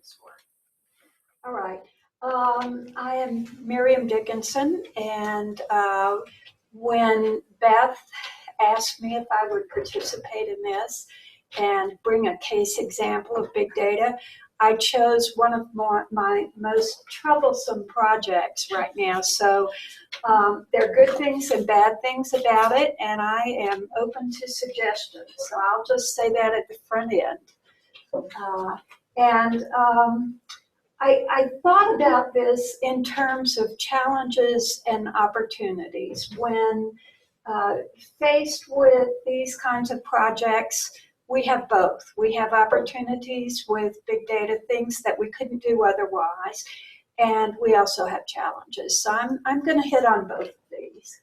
this work. All right. I am Miriam Dickinson, and when Beth asked me if I would participate in this and bring a case example of big data, I chose one of my most troublesome projects right now. So there are good things and bad things about it, and I am open to suggestions. So I'll just say that at the front end. I thought about this in terms of challenges and opportunities. When faced with these kinds of projects, we have both. We have opportunities with big data, things that we couldn't do otherwise, and we also have challenges. So I'm going to hit on both of these.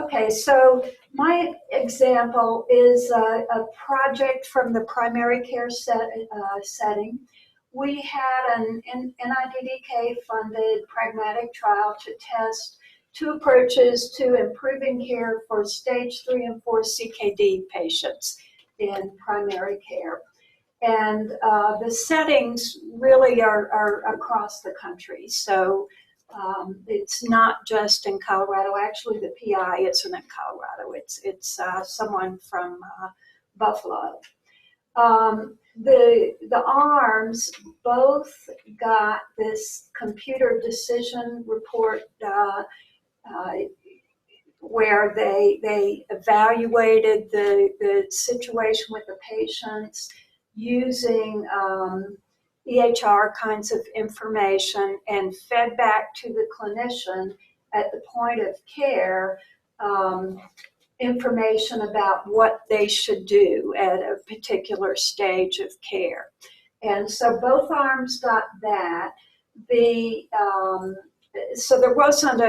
Okay, so my example is a project from the primary care setting. We had an NIDDK-funded pragmatic trial to test two approaches to improving care for stage 3 and 4 CKD patients in primary care. And the settings really are across the country. So it's not just in Colorado. Actually, the PI isn't in Colorado. It's someone from Buffalo. The arms both got this computer decision report where they evaluated the situation with the patients using EHR kinds of information and fed back to the clinician at the point of care information about what they should do at a particular stage of care. And so both arms got that. So there wasn't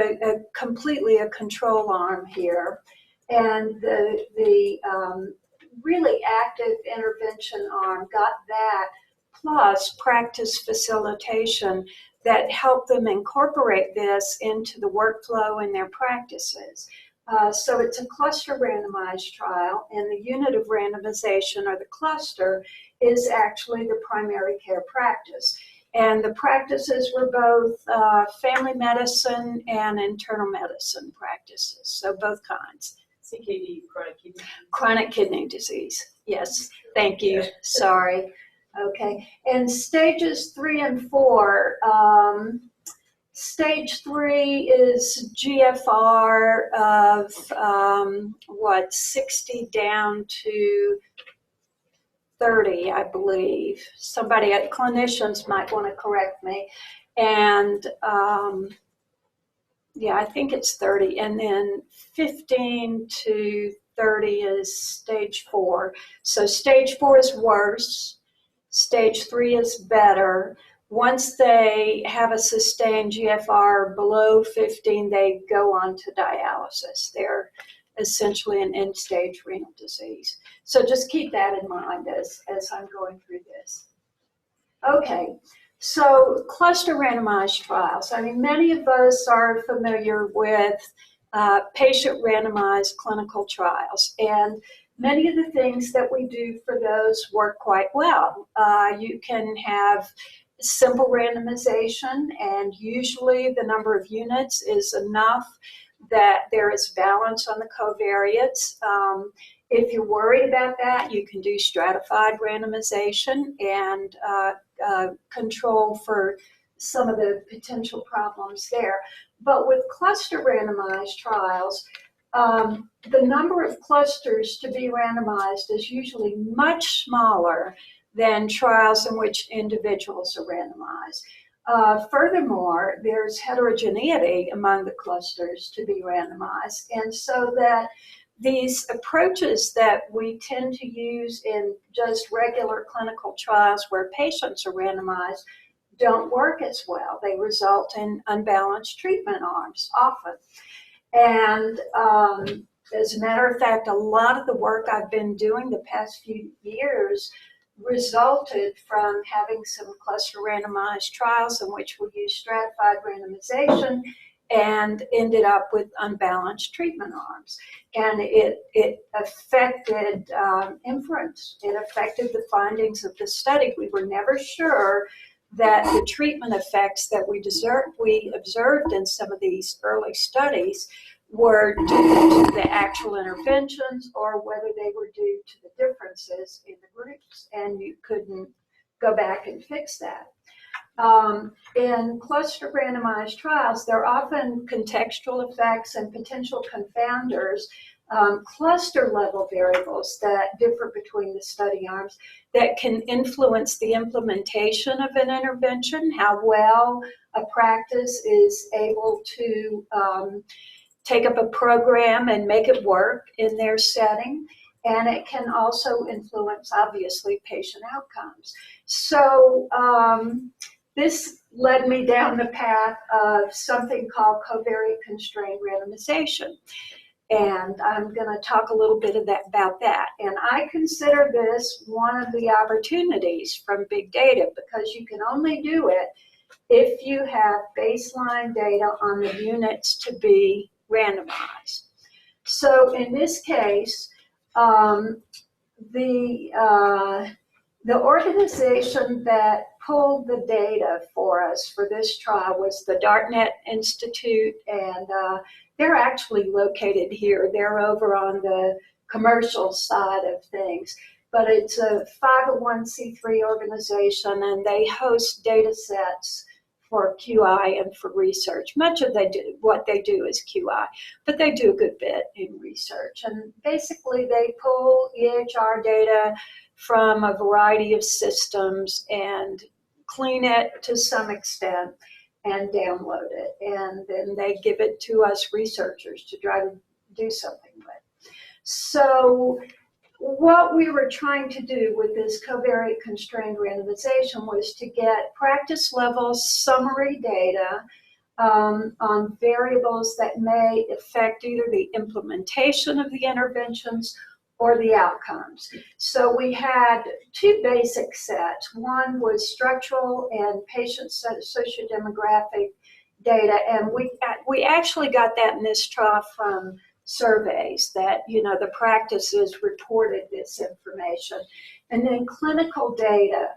completely a control arm here. And the really active intervention arm got that, plus practice facilitation that helped them incorporate this into the workflow in their practices. So it's a cluster randomized trial, and the unit of randomization, or the cluster, is actually the primary care practice. And the practices were both family medicine and internal medicine practices, so both kinds. CKD, chronic kidney disease. Chronic kidney disease, yes, thank you, sorry. Okay, and stages 3 and 4, stage 3 is GFR of 60 down to 30, I believe. Clinicians might want to correct me. And yeah, I think it's 30. And then 15 to 30 is stage 4. So stage 4 is worse. Stage 3 is better. Once they have a sustained GFR below 15, they go on to dialysis. They're essentially an end-stage renal disease. So just keep that in mind as I'm going through this. Okay, so cluster randomized trials. I mean, many of us are familiar with patient randomized clinical trials, and many of the things that we do for those work quite well. You can have simple randomization, and usually the number of units is enough that there is balance on the covariates. If you're worried about that, you can do stratified randomization and control for some of the potential problems there. But with cluster randomized trials, the number of clusters to be randomized is usually much smaller than trials in which individuals are randomized. Furthermore, there's heterogeneity among the clusters to be randomized, and so that these approaches that we tend to use in just regular clinical trials where patients are randomized don't work as well. They result in unbalanced treatment arms often. And as a matter of fact, a lot of the work I've been doing the past few years resulted from having some cluster randomized trials in which we use stratified randomization and ended up with unbalanced treatment arms. And it affected inference. It affected the findings of the study. We were never sure that the treatment effects that we observed in some of these early studies were due to the actual interventions or whether they were due to the differences in the groups, and you couldn't go back and fix that. In cluster randomized trials, there are often contextual effects and potential confounders, cluster level variables that differ between the study arms that can influence the implementation of an intervention, how well a practice is able to take up a program and make it work in their setting. And it can also influence, obviously, patient outcomes. So this led me down the path of something called covariate constrained randomization. And I'm going to talk a little bit about that. And I consider this one of the opportunities from big data, because you can only do it if you have baseline data on the units to be randomized. So in this case, the organization that pulled the data for us for this trial was the Dartnet Institute, and they're actually located here. They're over on the commercial side of things, but it's a 501c3 organization, and they host data sets for QI and for research. Much of what they do is QI, but they do a good bit in research. And basically they pull EHR data from a variety of systems and clean it to some extent and download it. And then they give it to us researchers to try to do something with. So what we were trying to do with this covariate constrained randomization was to get practice level summary data on variables that may affect either the implementation of the interventions or the outcomes. So we had two basic sets. One was structural and patient sociodemographic data, and we actually got that in this trial from surveys that, the practices reported this information. And then clinical data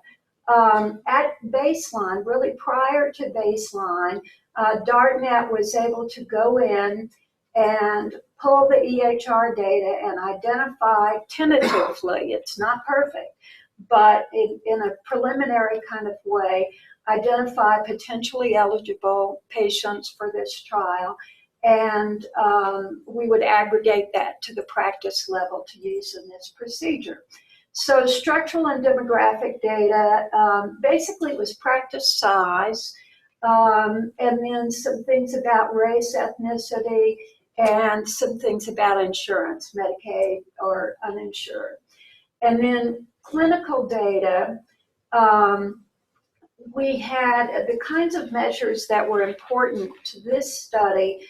at baseline, really prior to baseline, Dartnet was able to go in and pull the EHR data and identify tentatively, it's not perfect, but in a preliminary kind of way, identify potentially eligible patients for this trial. And we would aggregate that to the practice level to use in this procedure. So structural and demographic data basically was practice size, and then some things about race, ethnicity, and some things about insurance, Medicaid or uninsured. And then clinical data, we had the kinds of measures that were important to this study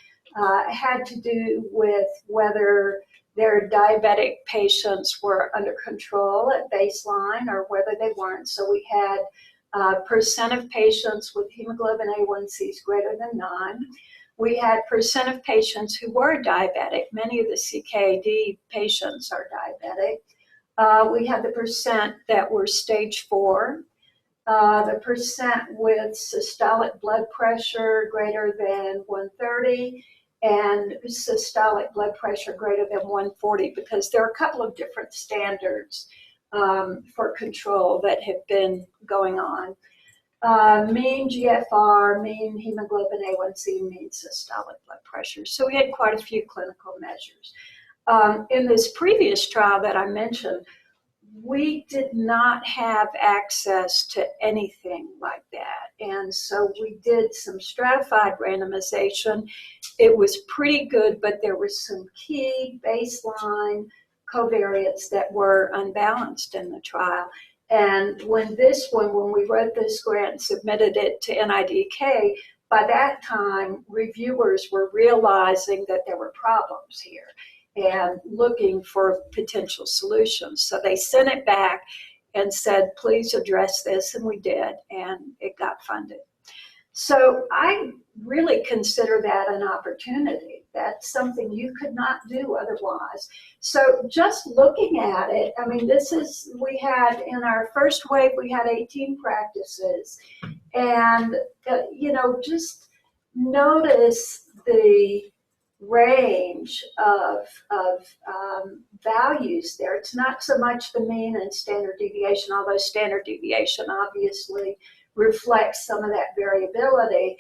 had to do with whether their diabetic patients were under control at baseline or whether they weren't. So we had percent of patients with hemoglobin A1Cs greater than 9. We had percent of patients who were diabetic. Many of the CKD patients are diabetic. We had the percent that were stage 4. The percent with systolic blood pressure greater than 130 and systolic blood pressure greater than 140, because there are a couple of different standards for control that have been going on. Mean GFR, mean hemoglobin A1C, mean systolic blood pressure. So we had quite a few clinical measures. In this previous trial that I mentioned, we did not have access to anything like that. And so we did some stratified randomization. It was pretty good, but there were some key baseline covariates that were unbalanced in the trial. And when we wrote this grant and submitted it to NIDK, by that time, reviewers were realizing that there were problems here and looking for potential solutions. So they sent it back and said, please address this, and we did, and it got funded. So I really consider that an opportunity. That's something you could not do otherwise. So just looking at it, I mean, we had in our first wave, we had 18 practices. And, just notice the range of values there. It's not so much the mean and standard deviation, although standard deviation obviously reflects some of that variability,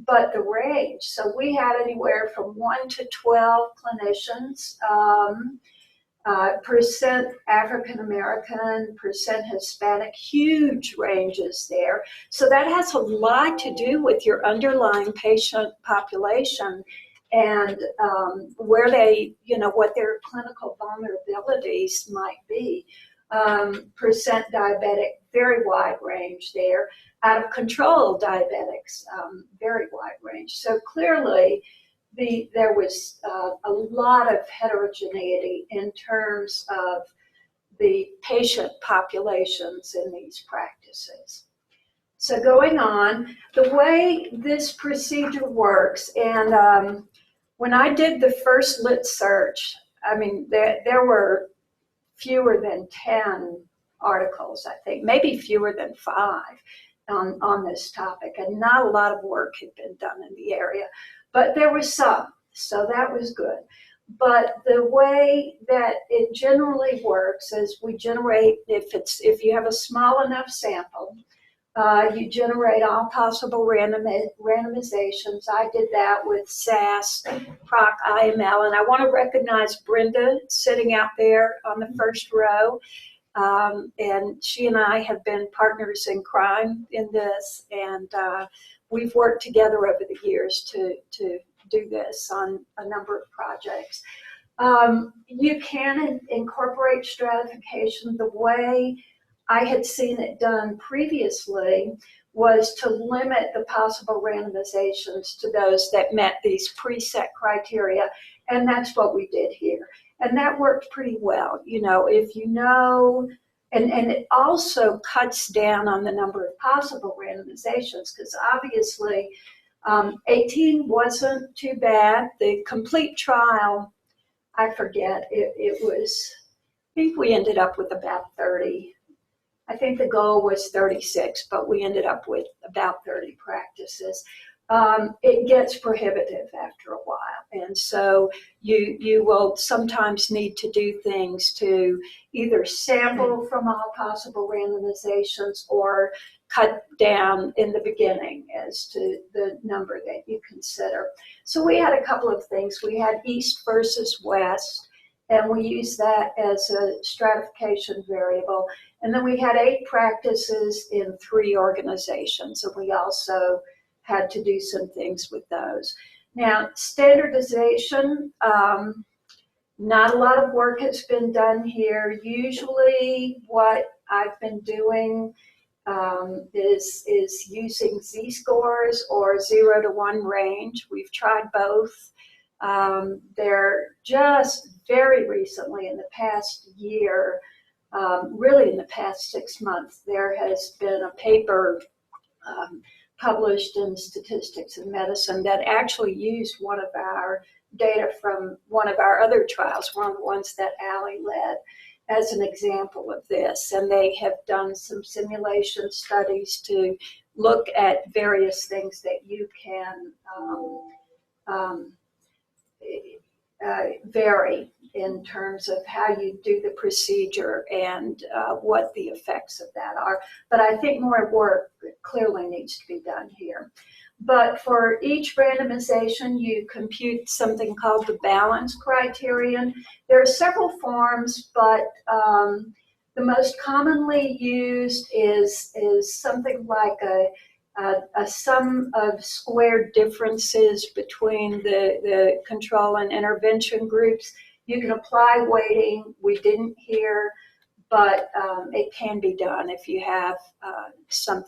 but the range. So we had anywhere from 1 to 12 clinicians, percent African American, percent Hispanic, huge ranges there. So that has a lot to do with your underlying patient population and where they, what their clinical vulnerabilities might be. Percent diabetic, very wide range there. Out of control diabetics, very wide range. So clearly, there was a lot of heterogeneity in terms of the patient populations in these practices. So going on, the way this procedure works, and when I did the first lit search, I mean, there were fewer than 10 articles, I think, maybe fewer than 5 on this topic, and not a lot of work had been done in the area. But there was some, so that was good. But the way that it generally works is we generate, if you have a small enough sample, you generate all possible randomizations. I did that with SAS, PROC, IML, and I want to recognize Brenda sitting out there on the first row. And she and I have been partners in crime in this, and we've worked together over the years to do this on a number of projects. You can incorporate stratification. The way I had seen it done previously was to limit the possible randomizations to those that met these preset criteria, and that's what we did here. And that worked pretty well. If you know, and it also cuts down on the number of possible randomizations, because obviously 18 wasn't too bad. The complete trial, I forget, it was, I think we ended up with about 30. I think the goal was 36, but we ended up with about 30 practices. It gets prohibitive after a while. And so you will sometimes need to do things to either sample from all possible randomizations or cut down in the beginning as to the number that you consider. So we had a couple of things. We had East versus West, and we used that as a stratification variable. And then we had 8 practices in 3 organizations, and we also had to do some things with those. Now, standardization, not a lot of work has been done here. Usually what I've been doing is using z-scores or 0 to 1 range. We've tried both. They're just very recently, in the past year, really in the past 6 months, there has been a paper published in Statistics in Medicine that actually used one of our data from one of our other trials, one of the ones that Allie led, as an example of this. And they have done some simulation studies to look at various things that you can vary in terms of how you do the procedure and what the effects of that are. But I think more work clearly needs to be done here. But for each randomization, you compute something called the balance criterion. There are several forms, but the most commonly used is something like a sum of squared differences between the control and intervention groups. You can apply weighting. We didn't here, but it can be done if you have some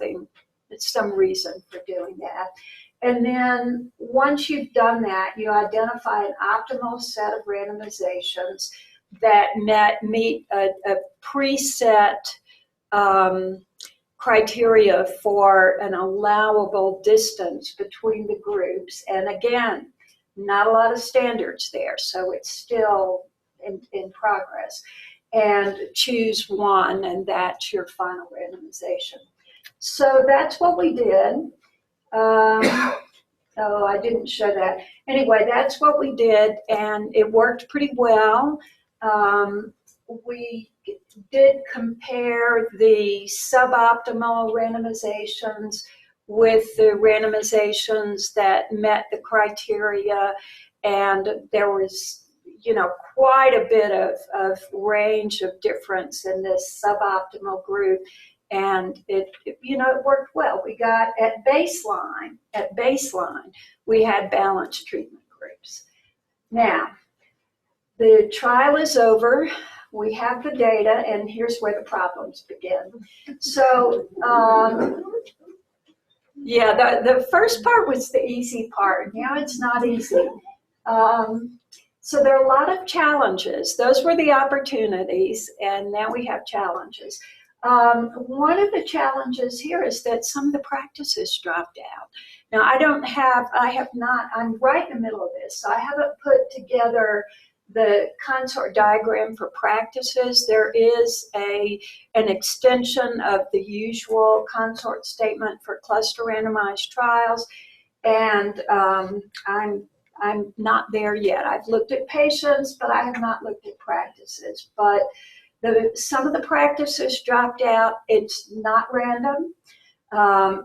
reason for doing that. And then once you've done that, you identify an optimal set of randomizations that meet a preset criteria for an allowable distance between the groups. And again, not a lot of standards there, so it's still in progress. And choose one, and that's your final randomization. So that's what we did. Oh, I didn't show that. Anyway, that's what we did, and it worked pretty well. We did compare the suboptimal randomizations with the randomizations that met the criteria, and there was, quite a bit of range of difference in this suboptimal group. And it worked well. We got at baseline, we had balanced treatment groups. Now, the trial is over. We have the data, and here's where the problems begin. So, the first part was the easy part. Now it's not easy. So there are a lot of challenges. Those were the opportunities, and now we have challenges. One of the challenges here is that some of the practices dropped out. Now, I'm right in the middle of this, so I haven't put together the consort diagram for practices. There is an extension of the usual consort statement for cluster randomized trials, and I'm not there yet. I've looked at patients, but I have not looked at practices. But some of the practices dropped out. It's not random.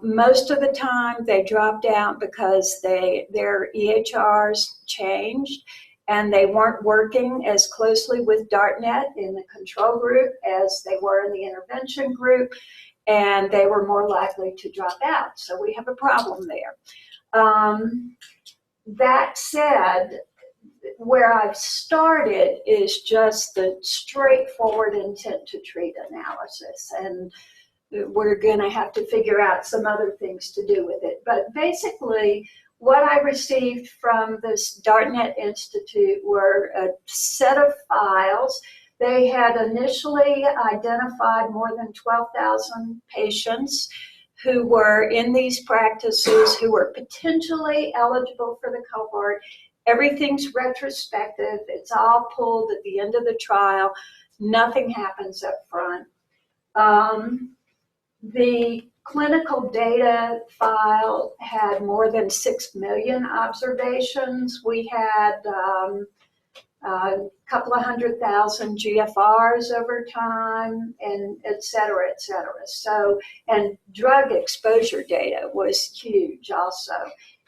Most of the time they dropped out because their EHRs changed and they weren't working as closely with DARTnet in the control group as they were in the intervention group, and they were more likely to drop out. So we have a problem there. That said, where I've started is just the straightforward intent to treat analysis, and we're going to have to figure out some other things to do with it. But basically, what I received from this DARTnet Institute were a set of files. They had initially identified more than 12,000 patients who were in these practices who were potentially eligible for the cohort. Everything's retrospective. It's all pulled at the end of the trial. Nothing happens up front. The clinical data file had more than 6 million observations. We had a couple of 100,000 GFRs over time, and et cetera, et cetera. So, and drug exposure data was huge also,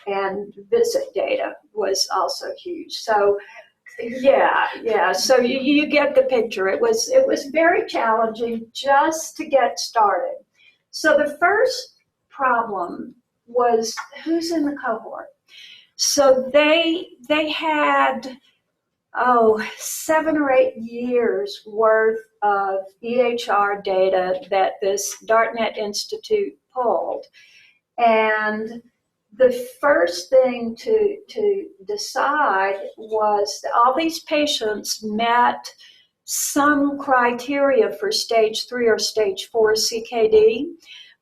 and visit data was also huge. So, so you get the picture. It was very challenging just to get started. So the first problem was who's in the cohort. So they had 7 or 8 years worth of EHR data that this DARTnet Institute pulled. And the first thing to decide was that all these patients met some criteria for stage 3 or stage 4 CKD,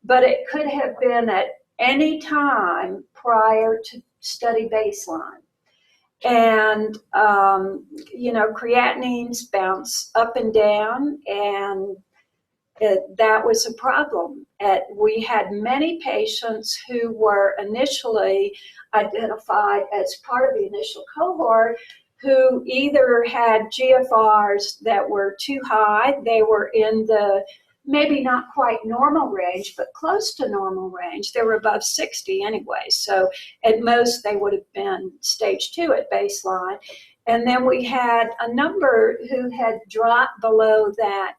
but it could have been at any time prior to study baseline. And, creatinines bounce up and down, and that was a problem. We had many patients who were initially identified as part of the initial cohort who either had GFRs that were too high, they were in the maybe not quite normal range, but close to normal range. They were above 60 anyway, so at most they would have been stage 2 at baseline. And then we had a number who had dropped below that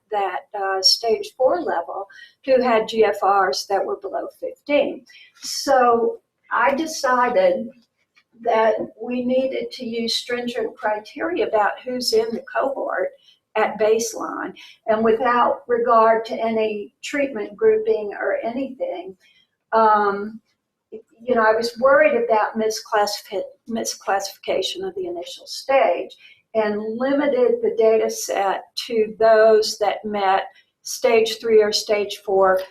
stage 4 level, who had GFRs that were below 15. So I decided that we needed to use stringent criteria about who's in the cohort at baseline, and without regard to any treatment grouping or anything. I was worried about misclassification of the initial stage, and limited the data set to those that met stage 3 or stage 4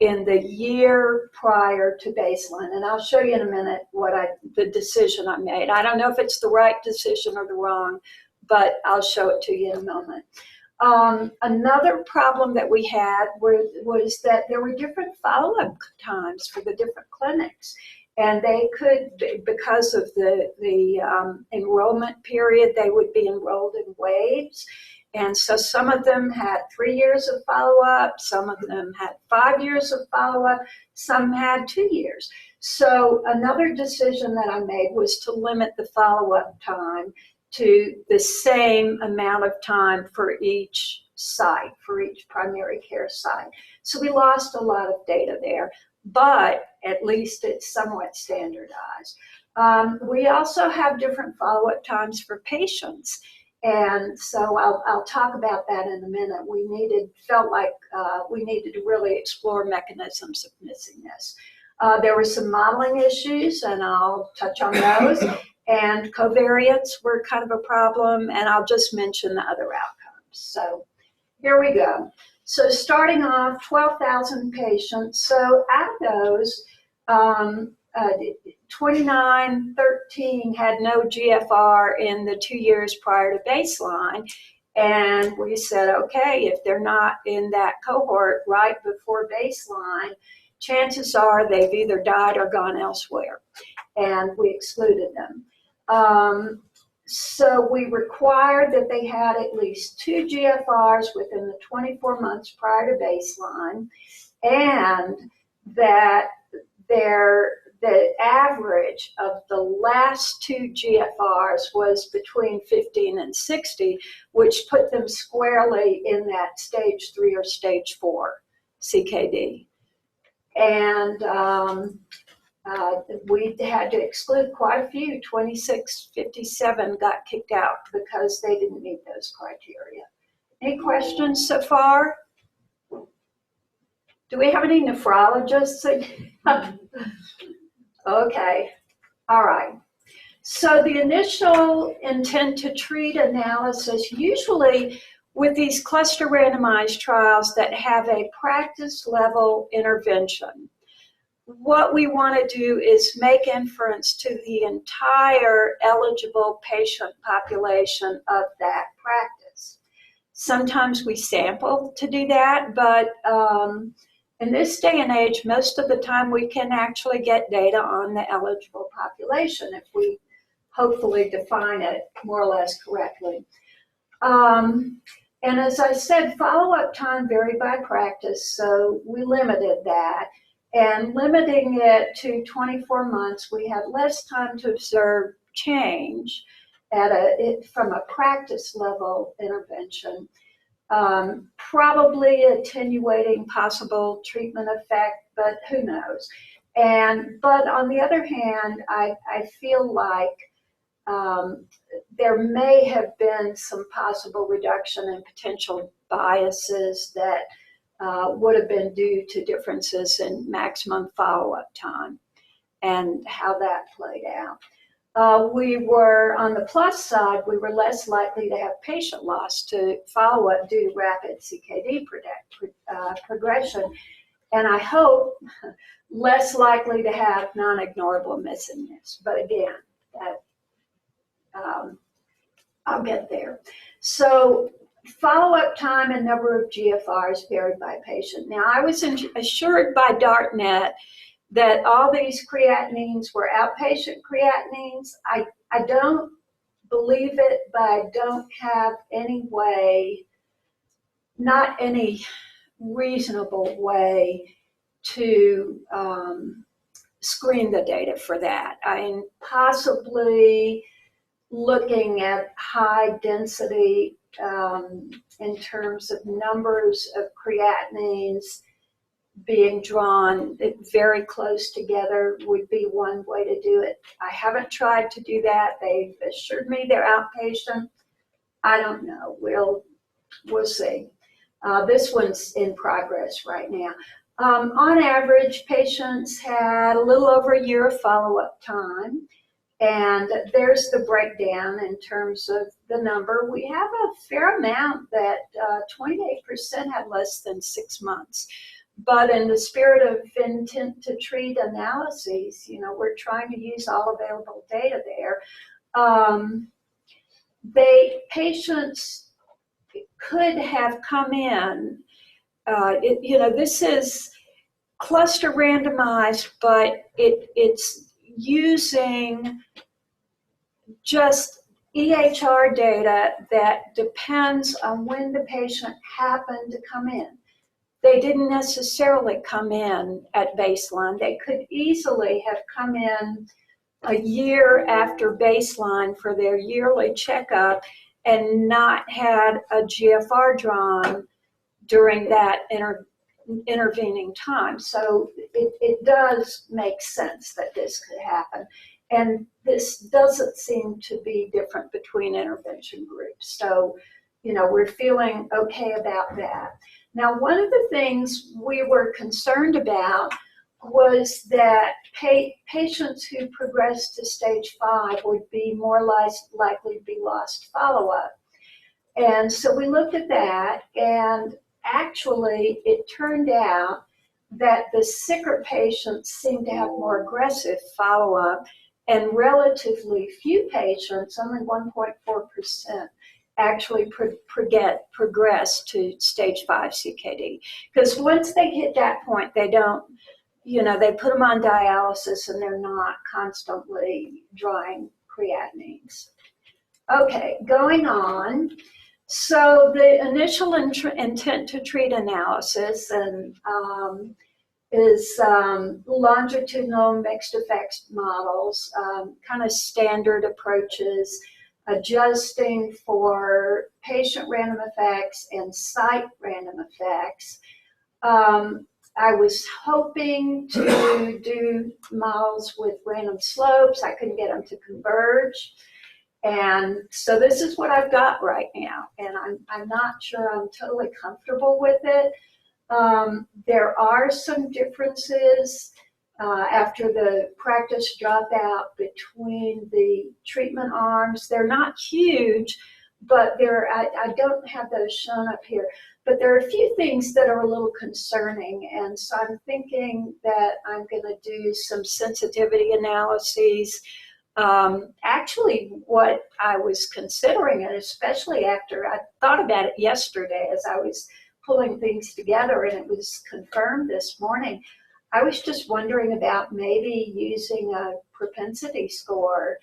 in the year prior to baseline. And I'll show you in a minute the decision I made. I don't know if it's the right decision or the wrong, but I'll show it to you in a moment. Another problem that we had was that there were different follow-up times for the different clinics. And they could, because of the enrollment period, they would be enrolled in waves. And so some of them had 3 years of follow-up, some of them had 5 years of follow-up, some had 2 years. So another decision that I made was to limit the follow-up time to the same amount of time for each site, for each primary care site. So we lost a lot of data there, but at least it's somewhat standardized. We also have different follow-up times for patients. And so I'll talk about that in a minute. We felt like we needed to really explore mechanisms of missing this. There were some modeling issues, and I'll touch on those. And covariates were kind of a problem, and I'll just mention the other outcomes. So here we go. So starting off, 12,000 patients. So out of those, 2913 had no GFR in the 2 years prior to baseline. And we said, okay, if they're not in that cohort right before baseline, chances are they've either died or gone elsewhere. And we excluded them. So we required that they had at least 2 GFRs within the 24 months prior to baseline, and that the average of the last 2 GFRs was between 15 and 60, which put them squarely in that stage 3 or stage 4 CKD. And we had to exclude quite a few. 2657 got kicked out because they didn't meet those criteria. Any questions so far? Do we have any nephrologists? Okay, all right. So the initial intent to treat analysis, usually with these cluster randomized trials that have a practice level intervention, what we want to do is make inference to the entire eligible patient population of that practice. Sometimes we sample to do that, but in this day and age, most of the time we can actually get data on the eligible population if we hopefully define it more or less correctly. And as I said, follow-up time varied by practice, so we limited that. And limiting it to 24 months, we had less time to observe change from a practice level intervention, probably attenuating possible treatment effect, but who knows. But on the other hand, I feel like there may have been some possible reduction in potential biases that would have been due to differences in maximum follow-up time and how that played out. We were, on the plus side, we were less likely to have patient loss to follow-up due to rapid CKD progression, and I hope less likely to have non-ignorable missingness. But again, I'll get there. So follow-up time and number of GFRs varied by patient. Now, I was assured by DARTnet that all these creatinines were outpatient creatinines. I don't believe it, but I don't have any way, not any reasonable way to screen the data for that. I mean, possibly looking at high density in terms of numbers of creatinines being drawn very close together would be one way to do it. I haven't tried to do that. They've assured me they're outpatient. I don't know. We'll see. This one's in progress right now. On average, patients had a little over a year of follow-up time. And there's the breakdown in terms of the number. We have a fair amount that 28% had less than 6 months. But in the spirit of intent to treat analyses, we're trying to use all available data there. Patients could have come in, this is cluster randomized, but it's using just EHR data that depends on when the patient happened to come in. They didn't necessarily come in at baseline. They could easily have come in a year after baseline for their yearly checkup and not had a GFR drawn during that intervening time. So it does make sense that this could happen. And this doesn't seem to be different between intervention groups. So, we're feeling okay about that. Now, one of the things we were concerned about was that patients who progressed to stage 5 would be more likely to be lost follow-up. And so we looked at that, and actually it turned out that the sicker patients seemed to have more aggressive follow-up, and relatively few patients, only 1.4%, actually progress to stage 5 CKD. Because once they hit that point, they don't, they put them on dialysis and they're not constantly drawing creatinines. Okay, going on. So the initial intent to treat analysis is longitudinal mixed effects models, kind of standard approaches, adjusting for patient random effects and site random effects. I was hoping to do models with random slopes. I couldn't get them to converge. And so this is what I've got right now, and I'm not sure I'm totally comfortable with it. There are some differences after the practice dropout between the treatment arms. They're not huge, but I don't have those shown up here. But there are a few things that are a little concerning, and so I'm thinking that I'm going to do some sensitivity analyses. Actually, what I was considering, and especially after I thought about it yesterday as I was pulling things together, and it was confirmed this morning, I was just wondering about maybe using a propensity score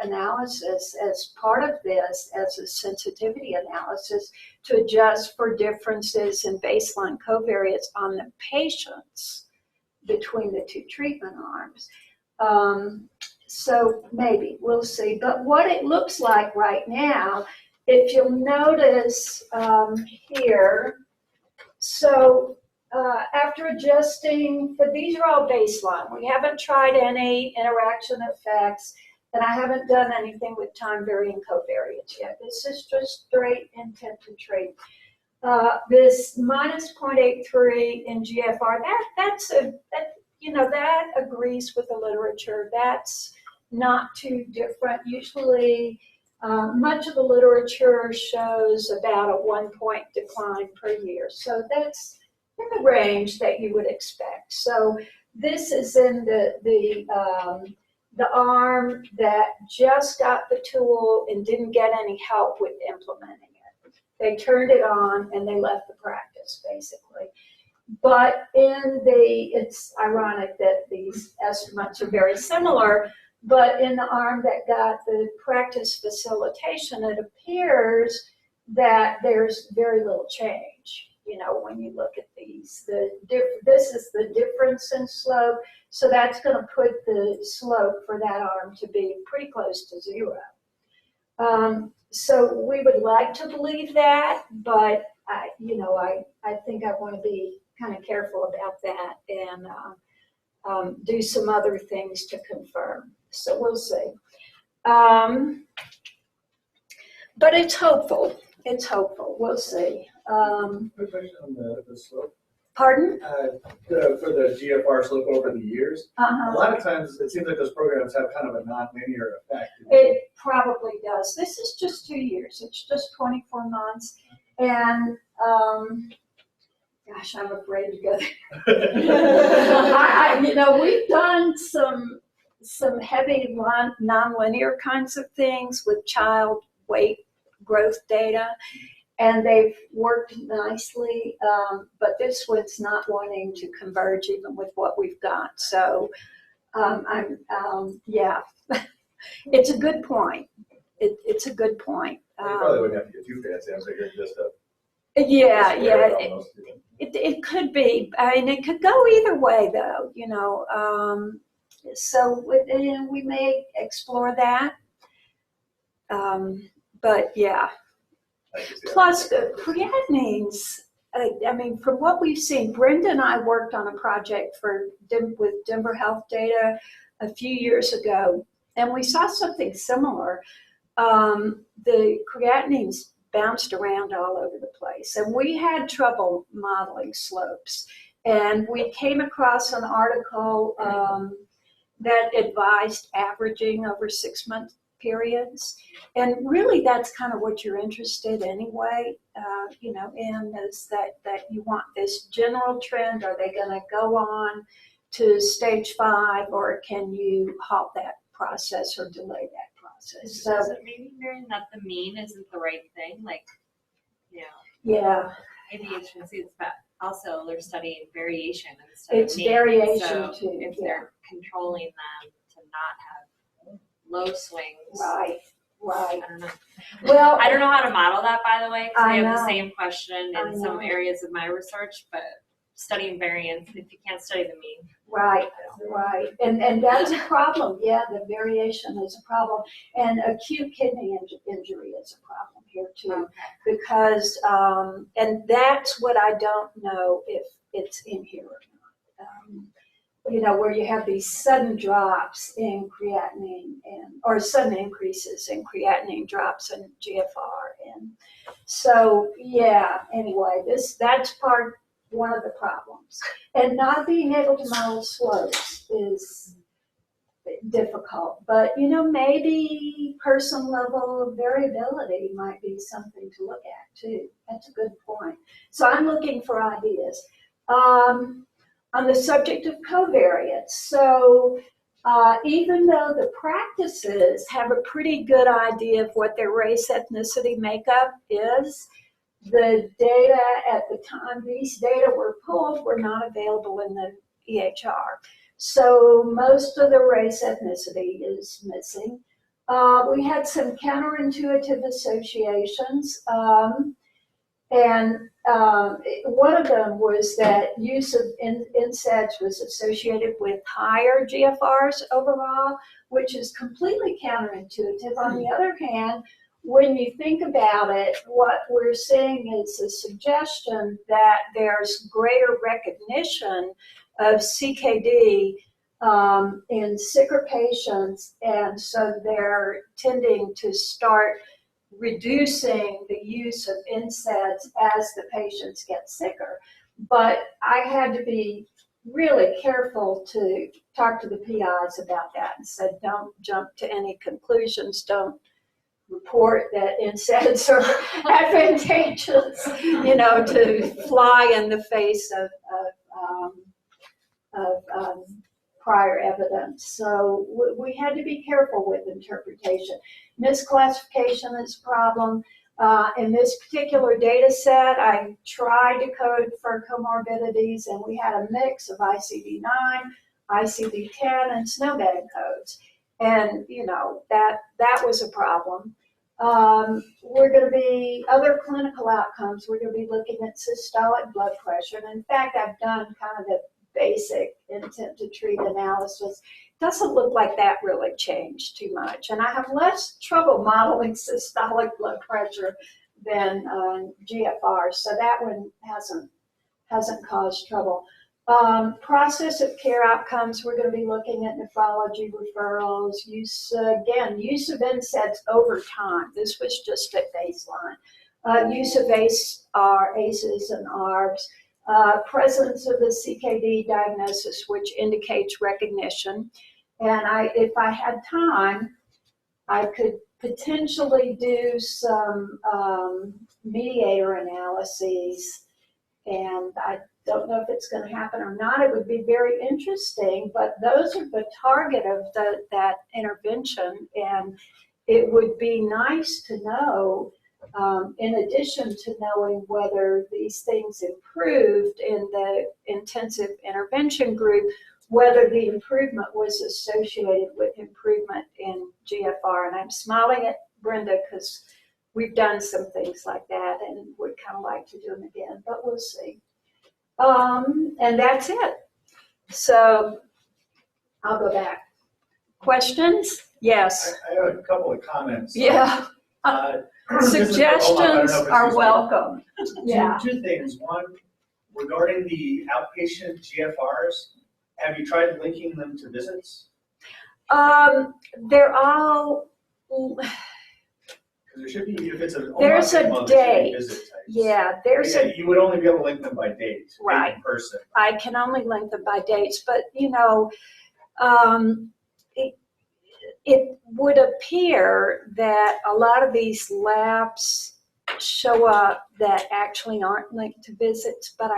analysis as part of this, as a sensitivity analysis, to adjust for differences in baseline covariates on the patients between the two treatment arms. So maybe, we'll see. But what it looks like right now, if you'll notice here, so after adjusting, but these are all baseline. We haven't tried any interaction effects, and I haven't done anything with time varying covariates yet. This is just straight intent to treat. This minus 0.83 in GFR, that agrees with the literature. That's not too different. Usually, much of the literature shows about a 1-point decline per year. So that's in the range that you would expect. So this is in the arm that just got the tool and didn't get any help with implementing it. They turned it on and they left the practice, basically. But it's ironic that these estimates are very similar, but in the arm that got the practice facilitation, it appears that there's very little change. When you look at these, this is the difference in slope, so that's going to put the slope for that arm to be pretty close to 0. So we would like to believe that, but I think I want to be kind of careful about that and do some other things to confirm. So we'll see. But it's hopeful. It's hopeful. We'll see. Quick question on the slope. Pardon? For the GFR slope over the years, a lot of times it seems like those programs have kind of a non-linear effect. It probably does. This is just 2 years. It's just 24 months. And Gosh, I'm afraid to go there. We've done some heavy nonlinear kinds of things with child weight growth data, and they've worked nicely, but this one's not wanting to converge even with what we've got. So yeah, it's a good point. It's a good point. You probably wouldn't have to get too fancy. I'm figuring just a yeah. almost. It could be. I mean, it could go either way, though. So we may explore that. But yeah. Plus, creatinines. I mean, from what we've seen, Brenda and I worked on a project with Denver Health Data a few years ago, and we saw something similar. The creatinines bounced around all over the place, and we had trouble modeling slopes. And we came across an article that advised averaging over 6-month periods, and really that's kind of what you're interested anyway, in, is that you want this general trend. Are they going to go on to stage 5, or can you halt that process or delay that process? So does it maybe, Miriam, that the mean isn't the right thing? Like, yeah, maybe it's just, but also they're studying variation instead it's of mean. variation So too. if they're controlling them to not have low swings, Right. I don't know. Well, I don't know how to model that, by the way, because I have know. the same question I in some know. areas of my research, but studying variance, if you can't study the mean. Right. And that's a problem. Yeah, the variation is a problem. And acute kidney injury is a problem here too. Okay. Because, and that's what I don't know if it's in here or not. Where you have these sudden drops in creatinine or sudden increases in creatinine, drops in GFR. And so, yeah, anyway, that's one of the problems. And not being able to model slopes is difficult. But, maybe person level variability might be something to look at too. That's a good point. So I'm looking for ideas. On the subject of covariates, so even though the practices have a pretty good idea of what their race ethnicity makeup is, the data at the time these data were pulled were not available in the EHR. So most of the race ethnicity is missing. We had some counterintuitive associations, and one of them was that use of NSAIDs was associated with higher GFRs overall, which is completely counterintuitive. On the other hand, when you think about it, what we're seeing is a suggestion that there's greater recognition of CKD in sicker patients, and so they're tending to start reducing the use of NSAIDs as the patients get sicker. But I had to be really careful to talk to the PIs about that and said, don't jump to any conclusions, don't report that NSAIDs are advantageous, to fly in the face of prior evidence. So we had to be careful with interpretation. Misclassification is a problem. In this particular data set, I tried to code for comorbidities, and we had a mix of ICD-9, ICD-10, and snowbag codes. And, that was a problem. We're going to be, other clinical outcomes, we're going to be looking at systolic blood pressure. And in fact, I've done kind of the basic intent to treat analysis. Doesn't look like that really changed too much. And I have less trouble modeling systolic blood pressure than GFR, so that one hasn't caused trouble. Process of care outcomes, we're going to be looking at nephrology referrals, use of NSAIDs over time. This was just at baseline. Use of ACEs and ARBs. Presence of the CKD diagnosis, which indicates recognition. And if I had time, I could potentially do some mediator analyses And I don't know if it's going to happen or not. It would be very interesting, but those are the target of that intervention. And it would be nice to know, in addition to knowing whether these things improved in the intensive intervention group, whether the improvement was associated with improvement in GFR. And I'm smiling at Brenda because we've done some things like that and would kind of like to do them again, but we'll see. And that's it. So I'll go back. Questions? Yes. I have a couple of comments. Yeah. Suggestions are welcome. Yeah. Two things. One, regarding the outpatient GFRs, have you tried linking them to visits? They're all, Because there should be, if it's an there's a OMA, there should be date. visit types. Yeah, there's Yeah, you would only be able to link them by date, Right. in person. I can only link them by dates, but it would appear that a lot of these labs show up that actually aren't linked to visits, but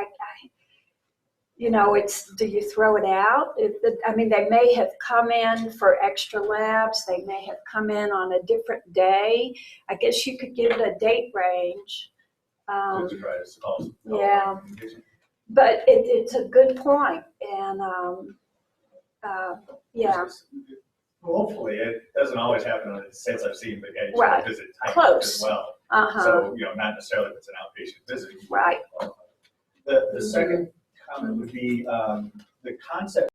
it's, do you throw it out? They may have come in for extra labs. They may have come in on a different day. I guess you could give it a date range. Yeah. But it's a good point, and yeah. Hopefully, it doesn't always happen in the states I've seen, but yeah, you Right. visit type Close. as well. Uh-huh. So, not necessarily if it's an outpatient visit. Right. The second comment would be the concept